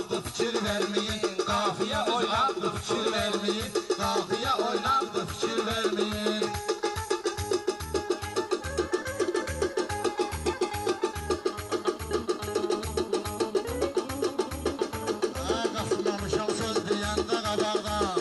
oynaqdı, fikir vermeyin. Qafiyə oynaqdı, fikir vermeyin. Qafiyə oynaqdı, fikir vermeyin. Qaçmamışam söz deyəndə qabaqdan,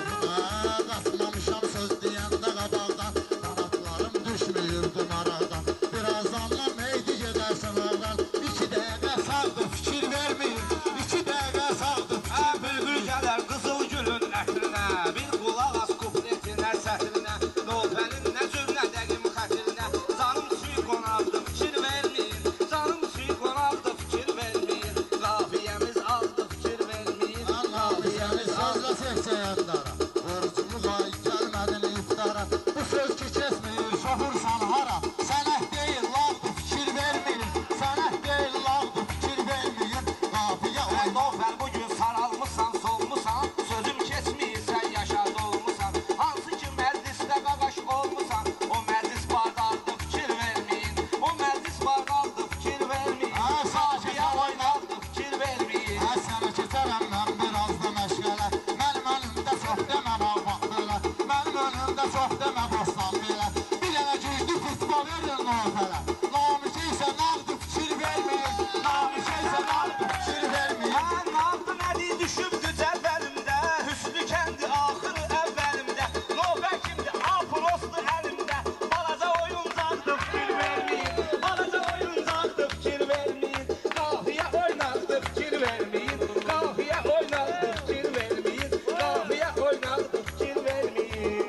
qaçmamışam söz deyəndə qabaqdan, qanatlarım düşmüyürdü maraqdan. Birazdan lan neydi gedərsən ağdan, 2 dəqiqə sağdı, fikir vermeyin. 2 dəqiqə sağdı, fikir bülbül gələr qızıl gülün ətrinə, bir qulaq az kupletinə, sətrinə, Nofəlin nə cür nə dəqim xətrinə, canım suyu qonaqdı, fikir vermeyin. Canım suyu qonaqdı, fikir vermeyin. Qafiyəmiz azdı, fikir vermeyin. Qafiyəmiz sözlə seksəyəndara, borcumuz ay gəlmədin iftara. Bu söz ki kesməyir, şofursan hara, sənət deyil lağdı, fikir vermeyin. Sənət deyil lağdı, fikir vermeyin. Qafiyə Ey Nofəl bugün saralmışsan, solmusan, sözüm keçməyirsən, yaşad olmusan. Hansı ki məclisdə qaqaş olmusan, o məclis bardaqdı, fikir vermeyin. O məclis bardaqdı, fikir vermeyin. Qafiyə oynaqdı, fikir vermeyin. Sənə keçərəm mən biraz da məşğələ, mənim önümdə çox demə navbat belə, mənim önümdə çox demə bastan belə. Bir dənə güclü fırspa verin Nofələ, namişə isə nağdı, fikir vermeyin. Namişə isə nağdı, fikir vermeyin. Nağdı nədir düşübdü cədvəlimdə, hüsnü kəndi axırı əvvəlimdə. Nofəl kimdi, apurosdu əlimdə, balaca oyuncaqdı, fikir vermeyin. Balaca oyuncaqdı, fikir vermeyin. Qafiyə oynaqdı, fikir vermeyin. Qafiyə oynaqdı, fikir vermeyin. Qafiyə oynaqdı, fikir vermeyin.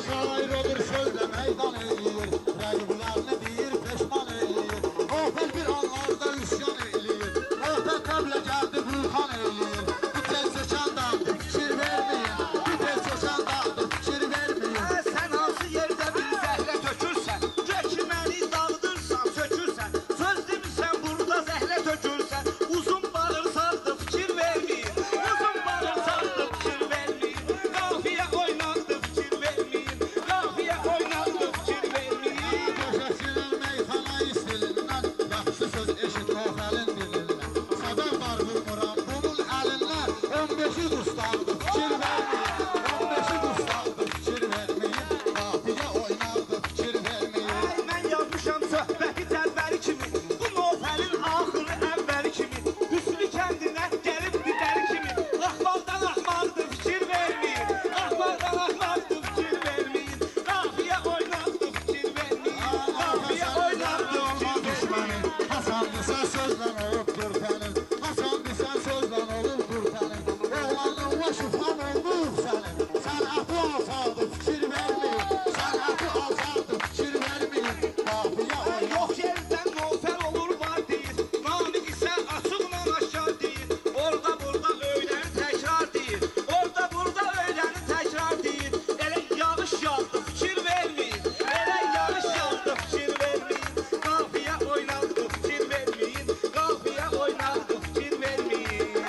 Şair olur sözlə meydan eləyir, rəqiblərini deyir, peşman eləyir. Nofəl bir anlarda üsyan eləyir, Nofəl təblə gəldi, vulkan eləyir. Bu tez çökən dağdı, fikir vermeyin. Bu tez çökən dağdı, fikir vermeyin. Sən hansı yerdə bir zəhrə tökürsən, gör ki məni dağıdırsan, sökürsən. Söz demirsən, burada zəhrə tökürsən. Uzun bağır sardı, fikir vermeyin. Uzun bağır sardı, fikir vermeyin. Qafiyə oynaqdı, fikir vermeyin. Qafiyə oynaqdı, fikir vermeyin. Köşəsinin meyxana istilindən, yaxşı söz eşit Nofəlin dilindən. Səbəb var vurmuram bunun əlindən, 15'i dustaqdı, fikir vermeyin. 15'i dustaqdı, fikir vermeyin. Qafiyə oynaqdı, fikir vermeyin. Ay, mən yazmışam söhbəti cədvəli kimi, bu Nofəlin axırı əvvəli kimi. Hüsnü kəndinə gəlib didəli kimi, axmaqdan axmaqdı, fikir vermeyin. Axmaqdan axmaqdı, fikir vermeyin. Qafiyə oynaqdı, fikir vermeyin. Qafiyə oynaqdı, fikir vermeyin. Hasan desən sözlə olub qurtanın, Hasan desən sözlə olub qurtanın. Oğlanın və şüfan olub sənin, sən əti alsadı, fikir vermeyin. Sən əti alsadı, fikir vermeyin. Qafiyə oynaq. Yox yerdən Nofəl olur var deyir, Namiq isə açıqla aşağı deyir. Orada burada öyrəni təkrar deyir, orada burada öyrəni təkrar deyir. Elə yağış yağdı, fikir vermeyin. Elə yağış yağdı, fikir vermeyin. Qafiyə oynaqdı, fikir vermeyin. Qafiyə oynaqdı, fikir vermeyin.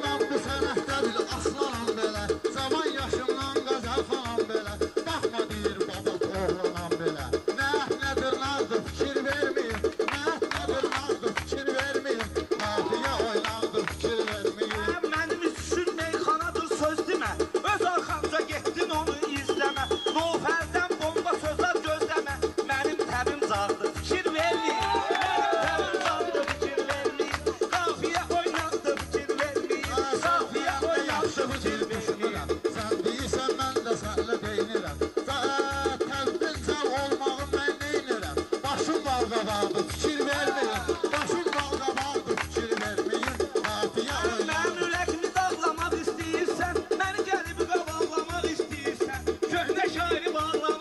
Mən bu sənətdə bil aslanam belə, zaman yaşımdan qəzəl xanam belə. Baxma deyir baba oğlanam belə. Nədir nazdı, fikir vermeyin. Nədir nazdı, fikir vermeyin. Qafiyə oynaqdı, fikir vermeyin. Mənim üçün meyxanadır söz demə, öz arxamca getdin onu izləmə. Nofəldən bomba sözlər gözləmə, mənim təbim cağdı, fikir vermeyin. Mənim təbim cağdı, fikir vermeyin. Qafiyə oynaqdı, fikir vermeyin. Qafiyə oynaqdı, fikir vermeyin. Sən deyirsən, mən də sənlə deyinirəm. Təzdincə olmağım mən neynirəm? Başım var qabaqdı, fikir vermeyin. Başım var qabaqdı, fikir vermeyin. Qafiyə oynaqdı. Mənim ürəkimi dağlamaq istəyirsən, məni gəlib qabaqlamaq istəyirsən, köhnə şairi bağlamaq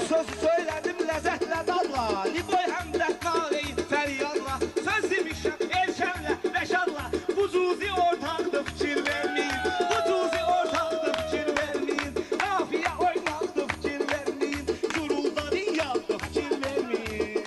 Söz söyledim lezzetle dadla, Liboy hem de kahveyi feryadla. Söz demişim Elşen'le Reşad'la, bu cuzi ortaklı fikir vermeyin. Bu cuzi ortaklı fikir vermeyin. Kafiye oynaklı fikir vermeyin. Curuldan iyaklı fikir vermeyin.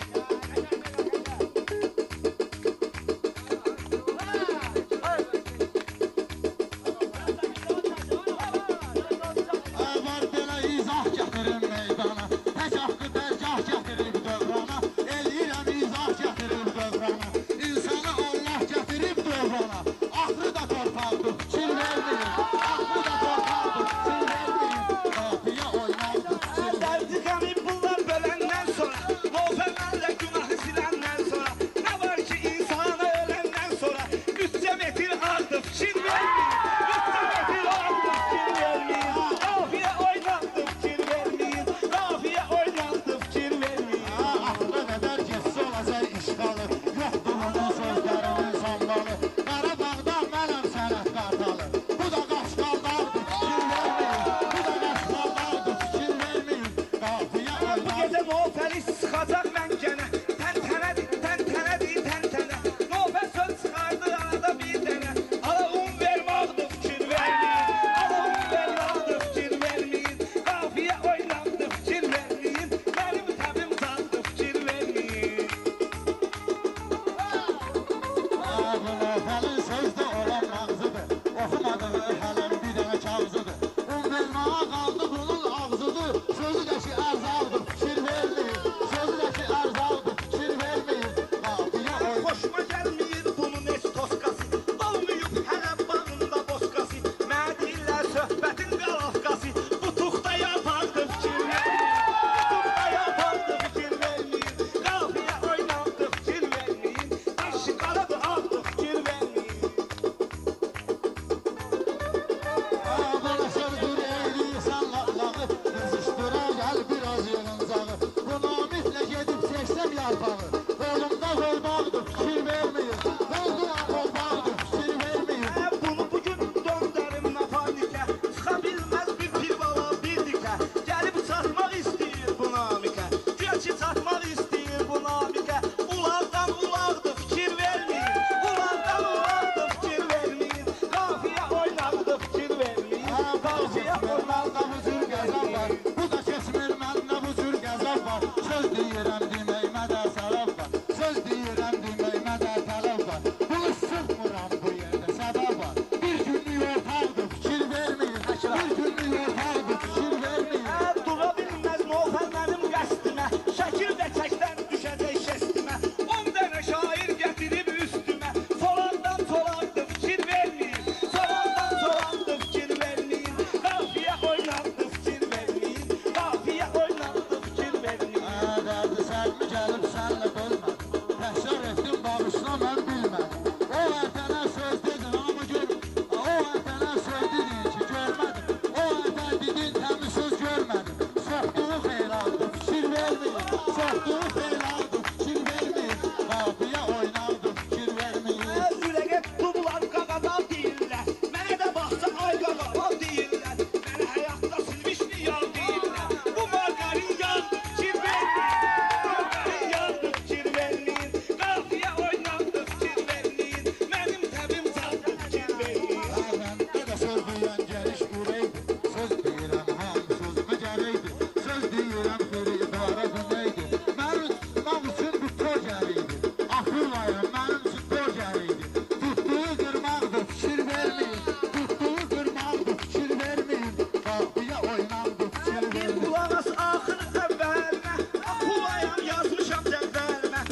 Var belə izah gətirin meydana, tək haqqı dərgah gətirib dövrana, eləyirəm izah gətirib dövrana, insanı Allah gətirib dövrana, axırı da torpaqdır, fikir verməyin, axırı da torpaqdır, fikir verməyin, qafiyə oynaqdır, fikir verməyin. Dərdi qəmi bunlar bölenden sonra, Loğfələrlə günahı silenden sonra, ne var ki insana ölenden sonra, 3 metre ardı fikir vermeyin. 3 metre ardı fikir vermeyin. Kafiye oynadı fikir vermeyin. Kafiye oynadı fikir vermeyin. Axırı qədər getsə olacaq işğalı, yoxdur onun sözlərinin sambalı, Qarabağda mənəm sənət qartalı, bu da Qaşqaldaqdır, fikir verməyin, bu da Qaşqaldaqdır, fikir verməyin, qafiyə Bu oynaqdır. gece Loğfəli sıxacaq məngənə. Təntənədir, təntənədir, təntənə. Loğfə söz çıxardı arada bir dənə. Ala un vermaqdır fikir vermeyin. Ala un vermaqdır fikir vermeyin. Qafiyə oynaqdır fikir vermeyin. Mənim təbim candır fikir vermeyin. Bu Loğfəlin sözdə olan mağzıdır, oxumadığı hələm bir dənə kağızıdır. Un verməyə qaldı bunun ağzıdır, sözü də ki ərzaldır, fikir verməyin, sözü də ki ərzaldır, fikir verməyin, qafiyə oynaqdır. Xoşuma gəlmir bunun heç toskası. Olmayıb hələ bağında boskası. Mənə deyirlər söhbətin qalafqası. Bu tuxta yapardı fikir vermeyin. Bu tuxta yapardı fikir vermeyin. Qafiyə oynandı fikir vermeyin. Eşi qaradı aldı fikir vermeyin. Bana sövdür eyliysən laqlağı, qızışdıra gəl biraz yığıncağı. Bu namitlə gedib çəksəm yarpağı, qolumda qolbağdır, fikir verməyin, qolduğuna qolbağdır, fikir verməyin. Bunu bugün döndərim nafanikə. Çıxa bilməz bir pir bala bir dikə. Gəlib çatmaq istəyir bu namikə. Güya ki çatmaq istəyir bu namikə. Ulardan ulaqdır fikir vermeyin. Ulardan ulaqdır fikir vermeyin. Qafiyə oynaqdır fikir vermeyin. Qafiyə Məndə bu cür qəzəb var, bu da keçmir məndə bu cür qəzəb var. Söz deyirəm deməyimə də səbəb var, söz deyirəm deməyimə də tələb var. Bunu sıxmıram bu yerdə səbəb var. Bir günlük ortaqdır, fikir verməyin, bir günlük ortaqdır, fikir verməyin. Dura bilməz Loğfər mənim qəsdimə. Şəkil də çəkdən düşəcək şestimə. 10 dənə şair gətirib üstümə. Solandan solaqdır fikir vermeyin. Solandan solaqdır fikir vermeyin. Qafiyə oynandı fikir vermeyin. Qafiyə oynandı fikir vermeyin. Dərdi sərmi gəlib sənlə bölmədim, təhşər etdim bağışla mən bilmədim. O ətənə söz dedin amma gör, o ətənə söz dedin ki görmədim, o ətə dedin təmiz söz görmədim. Soxduğu xeylaldır, fikir verməyin, soxduğu xeylaldır, fikir verməyin, qafiyə oynaqdır, fikir verməyin. Ürəyə tutublar qaqadan deyirlər. Mənə də baxsa ay qaqadan deyirlər. Mənə həyatda silmişdi yar deyirlər. Bu margarin yandı fikir vermeyin. Margarin yandı fikir vermeyin. Qafiyə oynandı fikir vermeyin. Mənim təbim candı fikir vermeyin. Məndə də söz deyən gəliş buraydı, söz deyirəm hamı sözümə gərəkdir, söz deyirəm xeridara dönəydi. Mənim tutmam üçün bir tor gəriydi, axırlayam mənim üçün tor gəriydi. Tutduğu qırmaqdır, fikir verməyin, tutduğu qırmaqdır, fikir verməyin, qafiyə oynaqdır, fikir Bir verməyin. qulaq as axır əvvəlimə. Pulayam yazmışam cəvvəlimə.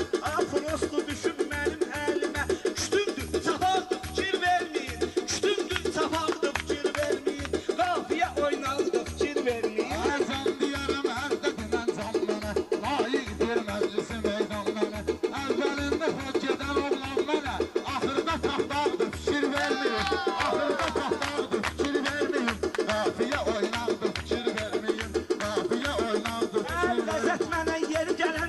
Prosto düşüb mənim əlimə. Küçdümdür, çapaqdır fikir vermeyin. Küçdümdür, çapaqdır fikir vermeyin. Qafiyə oynandı fikir vermeyin. Sən deyərəm hərdə dinən can mənə, layiqdir məclisi meydan mənə. Əvvəlində xod gedən oğlan mənə, axırda taxtaqdır, fikir verməyin, axırda taxtaqdır, fikir verməyin. Qafiyə oynaqdır, fikir verməyin, qafiyə oynaqdır, fikir verməyin. Ləzzət mənə yeri gələ